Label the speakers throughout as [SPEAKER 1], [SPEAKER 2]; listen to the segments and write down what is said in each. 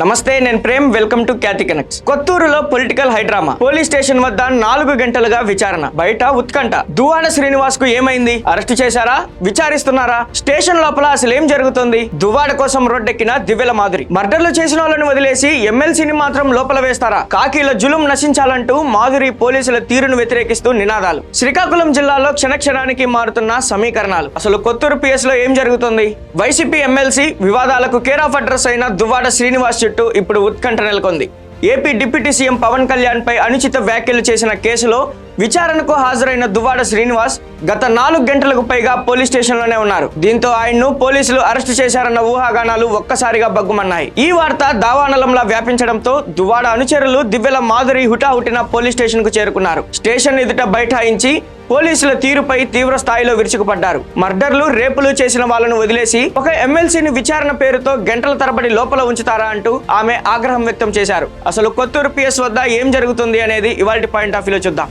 [SPEAKER 1] నమస్తే, నేను Prem. Welcome to Khyati connects. కొత్తూరులో పొలిటికల్ హైడ్రామా. పోలీస్ స్టేషన్ వద్ద 4 గంటలుగా విచారణ, బయట ఉత్కంఠ. దువ్వాడ శ్రీనివాస్ కు ఏమైంది? అరెస్టు చేశారా? విచారిస్తున్నారా? స్టేషన్ లోపల అసలు ఏం జరుగుతుంది? దువ్వాడ కోసం రోడ్డెక్కిన దివ్యల మాధురి. మర్డర్లు చేసిన వాళ్ళని వదిలేసి ఎమ్మెల్సీని మాత్రం లోపల వేస్తారా? కాకీల జులుం నశించాలంటూ మాధురి పోలీసుల తీరును వ్యతిరేకిస్తూ నినాదాలు. శ్రీకాకుళం జిల్లాలో క్షణక్షణానికి మారుతున్న సమీకరణాలు. అసలు కొత్తూరు పిఎస్ లో ఏం జరుగుతుంది? వైసీపీ ఎమ్మెల్సీ వివాదాలకు కేర్ ఆఫ్ అడ్రస్ అయిన దువ్వాడ శ్రీనివాస్ చుట్టూ ఇప్పుడు ఉత్కంఠ నెలకొంది. AP deputy CM Pawan Kalyan పై అనుచిత వ్యాఖ్యలు చేసిన కేసులో విచారణకు హాజరైన దువ్వాడ శ్రీనివాస్ గత 4 గంటలకు పైగా పోలీస్ స్టేషన్ లోనే ఉన్నారు. దీంతో ఆయన్ను పోలీసులు అరెస్టు చేశారన్న ఊహాగానాలు ఒక్కసారిగా బగ్గుమన్నాయి. ఈ వార్త దావానలంలా వ్యాపించడంతో దువ్వాడ అనుచరులు దివ్యల మాధురి హుటాహుటిన పోలీస్ స్టేషన్ కు చేరుకున్నారు. స్టేషన్ ఎదుట బైఠాయించి పోలీసుల తీరుపై తీవ్ర స్థాయిలో విరుచుకుపడ్డారు. మర్డర్లు, రేపులు చేసిన వాళ్ళను వదిలేసి ఒక ఎమ్మెల్సీని విచారణ పేరుతో గంటల తరబడి లోపల ఉంచుతారా అంటూ ఆమె ఆగ్రహం వ్యక్తం చేశారు. అసలు కొత్తూరు పిఎస్ వద్ద ఏం జరుగుతుంది అనేది ఇవాల్టి పాయింట్ ఆఫ్ వ్యూలో చూద్దాం.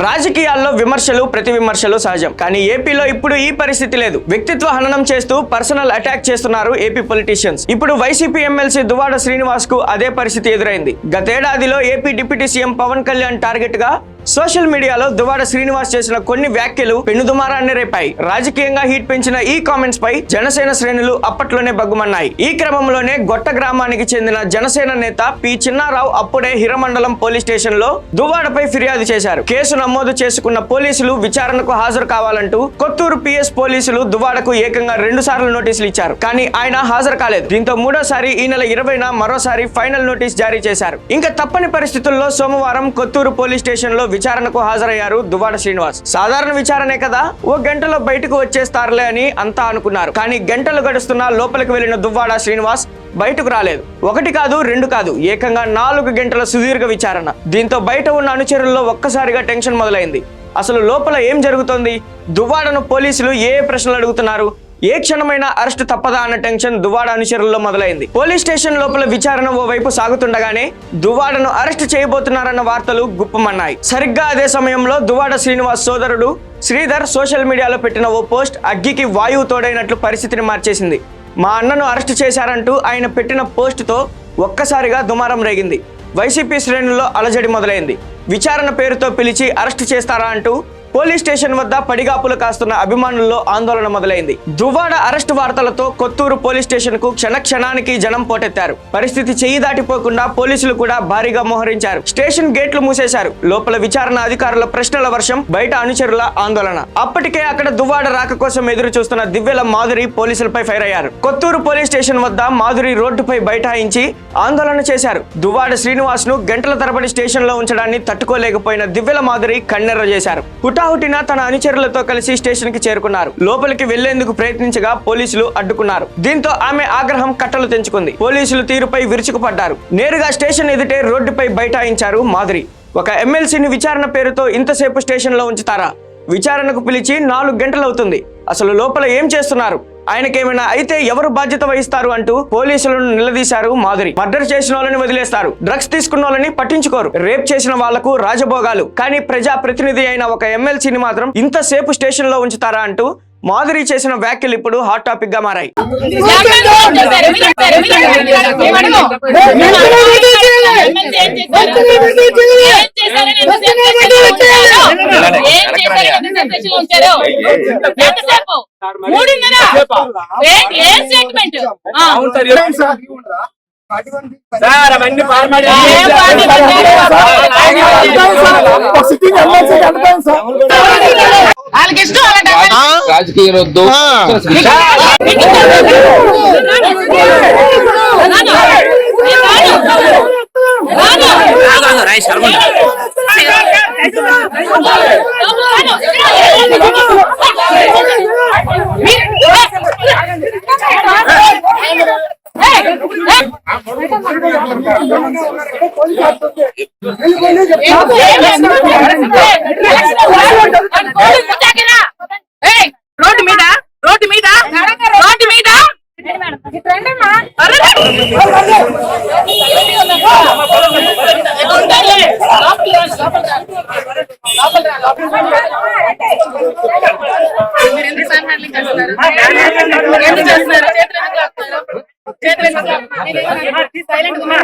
[SPEAKER 1] రాజకీయాల్లో విమర్శలు, ప్రతి విమర్శలు సహజం. కానీ ఏపీలో ఇప్పుడు ఈ పరిస్థితి లేదు. వ్యక్తిత్వ హననం చేస్తూ పర్సనల్ అటాక్ చేస్తున్నారు ఏపీ పొలిటీషియన్స్. ఇప్పుడు వైసీపీ ఎమ్మెల్సీ దువ్వాడ శ్రీనివాస్ కు అదే పరిస్థితి ఎదురైంది. గతేడాదిలో AP deputy CM Pawan Kalyan target గా సోషల్ మీడియాలో దువ్వాడ శ్రీనివాస్ చేసిన కొన్ని వ్యాఖ్యలు పెనుదుమారాన్ని రేపాయి. రాజకీయంగా హీట్ పెంచిన ఈ కామెంట్స్ పై జనసేన శ్రేణులు అప్పట్లోనే బగ్గుమన్నాయి. ఈ క్రమంలోనే గొట్ట గ్రామానికి చెందిన జనసేన నేత పి చిన్నారావు అప్పుడే హిరమండలం పోలీస్ స్టేషన్ లో దువ్వాడపై ఫిర్యాదు చేశారు. కేసు నమోదు చేసుకున్న పోలీసులు విచారణకు హాజరు కావాలంటూ కొత్తూరు పిఎస్ పోలీసులు దువ్వాడకు ఏకంగా 2 సార్లు నోటీసులు ఇచ్చారు. కానీ ఆయన హాజరు కాలేదు. దీంతో మూడోసారి ఈ నెల 20న మరోసారి ఫైనల్ నోటీస్ జారీ చేశారు. ఇంకా తప్పని పరిస్థితుల్లో సోమవారం కొత్తూరు పోలీస్ స్టేషన్ లో విచారణకు హాజరయ్యారు దువ్వాడ శ్రీనివాస్. సాధారణ విచారణే కదా, ఓ గంటలో బయటకు వచ్చేస్తారులే అని అంతా అనుకున్నారు. కానీ గంటలు గడుస్తున్నా లోపలికి వెళ్లిన దువ్వాడ శ్రీనివాస్ బయటకు రాలేదు. 1 కాదు, 2 కాదు, ఏకంగా 4 గంటల సుదీర్ఘ విచారణ. దీంతో బయట ఉన్న అనుచరుల్లో ఒక్కసారిగా టెన్షన్ మొదలైంది. అసలు లోపల ఏం జరుగుతోంది? దువ్వాడను పోలీసులు ఏ ప్రశ్నలు అడుగుతున్నారు? ఏ క్షణమైనా అరెస్టు తప్పదా అన్న టెన్షన్ దువ్వాడ అనుచరుల్లో మొదలైంది. పోలీస్ స్టేషన్ లోపల విచారణ ఓవైపు సాగుతుండగానే దువ్వాడను అరెస్టు చేయబోతున్నారన్న వార్తలు గుప్పమన్నాయి. సరిగ్గా అదే సమయంలో దువ్వాడ శ్రీనివాస్ సోదరుడు శ్రీధర్ సోషల్ మీడియాలో పెట్టిన ఓ పోస్ట్ అగ్గికి వాయువు తోడైనట్లు పరిస్థితిని మార్చేసింది. మా అన్నను అరెస్టు చేశారంటూ ఆయన పెట్టిన పోస్టుతో ఒక్కసారిగా దుమారం రేగింది. వైసీపీ శ్రేణుల్లో అలజడి మొదలైంది. విచారణ పేరుతో పిలిచి అరెస్టు చేస్తారా అంటూ పోలీస్ స్టేషన్ వద్ద పడిగాపులు కాస్తున్న అభిమానుల్లో ఆందోళన మొదలైంది. దువ్వాడ అరెస్టు వార్తలతో కొత్తూరు పోలీస్ స్టేషన్ కు క్షణక్షణానికి జనం పోటెత్తారు. పరిస్థితి చెయ్యి దాటిపోకుండా పోలీసులు కూడా భారీగా మోహరించారు. స్టేషన్ గేట్లు మూసేశారు. లోపల విచారణ అధికారుల ప్రశ్నల వర్షం, బయట అనుచరుల ఆందోళన. అప్పటికే అక్కడ దువ్వాడ రాక కోసం ఎదురు చూస్తున్న దివ్యల మాధురి పోలీసులపై ఫైర్ అయ్యారు. కొత్తూరు పోలీస్ స్టేషన్ వద్ద మాధురి రోడ్డుపై బైఠాయించి ఆందోళన చేశారు. దువ్వాడ శ్రీనివాస్ ను గంటల తరబడి స్టేషన్ లో ఉంచడాన్ని తట్టుకోలేకపోయిన దివ్యల మాధురి కన్నెర్ర చేశారు. హుటాహుటిన తన అనుచరులతో కలిసి స్టేషన్ కి చేరుకున్నారు. లోపలికి వెళ్లేందుకు ప్రయత్నించగా పోలీసులు అడ్డుకున్నారు. దీంతో ఆమె ఆగ్రహం కట్టలు తెంచుకుంది. పోలీసులు తీరుపై విరుచుకుపడ్డారు. నేరుగా స్టేషన్ ఎదుటే రోడ్డుపై బైఠాయించారు మాధురి. ఒక ఎమ్మెల్సీని విచారణ పేరుతో ఇంతసేపు స్టేషన్ లో ఉంచుతారా? విచారణకు పిలిచి 4 గంటలవుతుంది. అసలు లోపల ఏం చేస్తున్నారు? ఆయనకేమైనా అయితే ఎవరు బాధ్యత వహిస్తారు అంటూ పోలీసులను నిలదీశారు మాధురి. మర్డర్ చేసిన వాళ్ళని వదిలేస్తారు, డ్రగ్స్ తీసుకున్న వాళ్ళని పట్టించుకోరు, రేప్ చేసిన వాళ్లకు రాజభోగాలు. కానీ ప్రజా ప్రతినిధి అయిన ఒక ఎమ్మెల్సీని మాత్రం ఇంతసేపు స్టేషన్ లో ఉంచుతారా అంటూ మాధురి చేసిన వ్యాఖ్యలు ఇప్పుడు హాట్ టాపిక్ గా మారాయి.
[SPEAKER 2] రాజకీయ వద్దు
[SPEAKER 3] రోడ్డు మీద రోడ్డు మీద రోడ్డు మీద మీరు ఎందుకు సార్ హ్యాండ్లింగ్ చేస్తున్నారు? ఎందుకు చేస్తున్నారు? చేతులు ఎందుకు లాగుతున్నారు? సైలెంట్ గా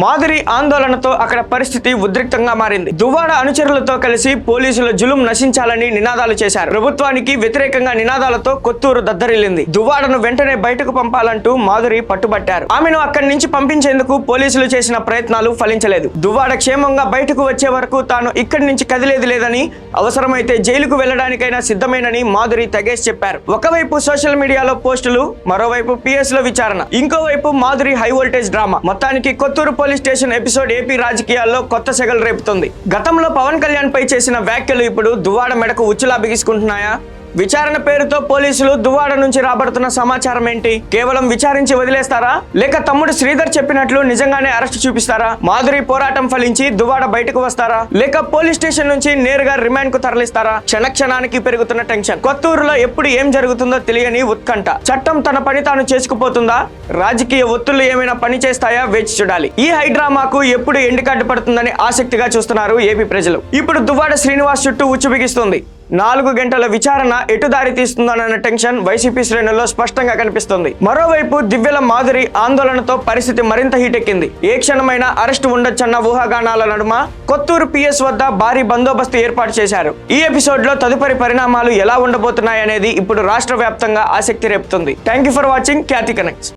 [SPEAKER 1] మాధురి ఆందోళనతో అక్కడ పరిస్థితి ఉద్రిక్తంగా మారింది. దువ్వాడ అనుచరులతో కలిసి పోలీసుల జులుం నశించాలని నినాదాలు చేశారు. ప్రభుత్వానికి వ్యతిరేకంగా నినాదాలతో కొత్తూరు దద్దరిల్లింది. దువ్వాడను వెంటనే బయటకు పంపాలంటూ మాధురి పట్టుబట్టారు. ఆమెను అక్కడి నుంచి పంపించేందుకు పోలీసులు చేసిన ప్రయత్నాలు ఫలించలేదు. దువ్వాడ క్షేమంగా బయటకు వచ్చే వరకు తాను ఇక్కడి నుంచి కదిలేది లేదని, అవసరమైతే జైలుకు వెళ్లడానికైనా సిద్ధమేనని మాధురి తెగేసి చెప్పారు. ఒకవైపు సోషల్ మీడియాలో పోస్టులు, మరోవైపు PS లో విచారణ, ఇంకోవైపు మాధురి హై వోల్టేజ్ డ్రామా. మొత్తానికి Kothuru police station episode AP రాజకీయాల్లో కొత్త సెగలు రేపుతుంది. గతంలో పవన్ కళ్యాణ్ పై చేసిన వ్యాఖ్యలు ఇప్పుడు దువ్వాడ మెడకు ఉచ్చులా బిగుసుకుంటున్నాయా? విచారణ పేరుతో పోలీసులు దువ్వాడ నుంచి రాబడుతున్న సమాచారం ఏంటి? కేవలం విచారించి వదిలేస్తారా, లేక తమ్ముడు శ్రీధర్ చెప్పినట్లు నిజంగానే అరెస్ట్ చూపిస్తారా? మాధురి పోరాటం ఫలించి దువ్వాడ బయటకు వస్తారా, లేక పోలీస్ స్టేషన్ నుంచి నేరుగా రిమాండ్ కు తరలిస్తారా? క్షణక్షణానికి పెరుగుతున్న టెన్షన్. కొత్తూరులో ఎప్పుడు ఏం జరుగుతుందో తెలియని ఉత్కంఠ. చట్టం తన పని తాను చేసుకుపోతుందా? రాజకీయ ఒత్తుళ్లు ఏమైనా పని చేస్తాయా? వేచి చూడాలి. ఈ హైడ్రామాకు ఎప్పుడు ఎండికట్టు పడుతుందని ఆసక్తిగా చూస్తున్నారు ఏపీ ప్రజలు. ఇప్పుడు దువ్వాడ శ్రీనివాస్ చుట్టూ ఉచ్చు బిగిస్తుంది. 4 గంటల విచారణ ఎటు దారి తీస్తుందన్న టెన్షన్ వైసీపీ శ్రేణుల్లో స్పష్టంగా కనిపిస్తుంది. మరోవైపు దివ్యల మాధురి ఆందోళనతో పరిస్థితి మరింత హీటెక్కింది. ఏ క్షణమైనా అరెస్టు ఉండొచ్చన్న ఊహాగానాల నడుమ కొత్తూరు PS వద్ద భారీ బందోబస్తు ఏర్పాటు చేశారు. ఈ ఎపిసోడ్ లో తదుపరి పరిణామాలు ఎలా ఉండబోతున్నాయనేది ఇప్పుడు రాష్ట్ర వ్యాప్తంగా ఆసక్తి రేపుతుంది. Thank you for watching Khyati connects.